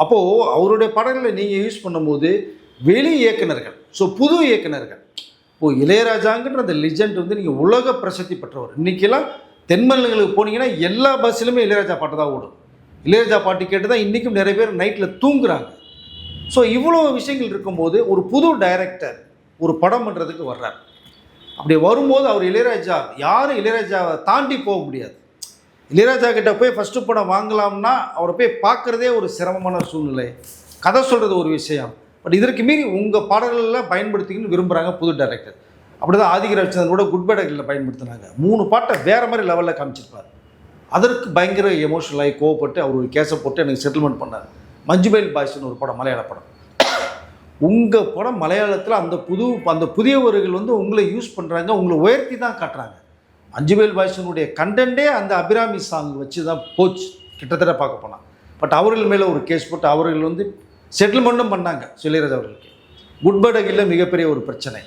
அப்போது அவருடைய படங்களை நீங்கள் யூஸ் பண்ணும்போது வெளி இயக்குனர்கள், ஸோ புது இயக்குனர்கள், இப்போது இளையராஜாங்கிற அந்த லிஜெண்ட் வந்து நீங்கள் உலக பிரசித்தி பெற்றவர். இன்றைக்கெல்லாம் தென்மண்டலங்களுக்கு போனீங்கன்னா எல்லா பஸ்ஸிலுமே இளையராஜா பாட்டு தான் ஓடும். இளையராஜா பாட்டு கேட்டு தான் இன்றைக்கும் நிறைய பேர் நைட்டில் தூங்குறாங்க. ஸோ இவ்வளோ விஷயங்கள் இருக்கும்போது ஒரு புது டைரக்டர் ஒரு படம் பண்ணுறதுக்கு வர்றார். அப்படி வரும்போது அவர் இளையராஜா, யாரும் இளையராஜாவை தாண்டி போக முடியாது. இளையராஜா கிட்ட போய் ஃபஸ்ட்டு படம் வாங்கலாம்னா அவரை போய் பார்க்குறதே ஒரு சிரமமான சூழ்நிலை. கதை சொல்கிறது ஒரு விஷயம். பட் இதற்கு மீறி உங்கள் பாடல்களெலாம் பயன்படுத்திக்கணும்னு விரும்புகிறாங்க புது டைரக்டர். அப்படி தான் ஆதிக்க ரவிச்சந்திரன் கூட குட் பை டைரக்டரில் பயன்படுத்தினாங்க. 3 பாட்டை வேறு மாதிரி லெவலில் காமிச்சிருப்பார். அதற்கு பயங்கர எமோஷனலாகி கோவப்பட்டு அவர் ஒரு கேஸை போட்டு எனக்கு செட்டில்மெண்ட் பண்ணார். மஞ்சுமேல் பாய்ஸ்னு ஒரு படம், மலையாள படம். உங்கள் படம் மலையாளத்தில் அந்த புதியவர்கள் வந்து உங்களை யூஸ் பண்ணுறாங்க, உங்களை உயர்த்தி தான் காட்டுறாங்க. மஞ்சுமேல் பாய்ஸனுடைய கண்டென்ட்டே அந்த அபிராமி சாங் வச்சு தான் போச்சு கிட்டத்தட்ட பார்க்க போனால். பட் அவர்கள் மேலே ஒரு கேஸ் போட்டு அவர்கள் வந்து செட்டில்மெண்ட்டும் பண்ணாங்க இளையராஜா அவர்களுக்கு. குட் பை டைரக்டரில் மிகப்பெரிய ஒரு பிரச்சனை.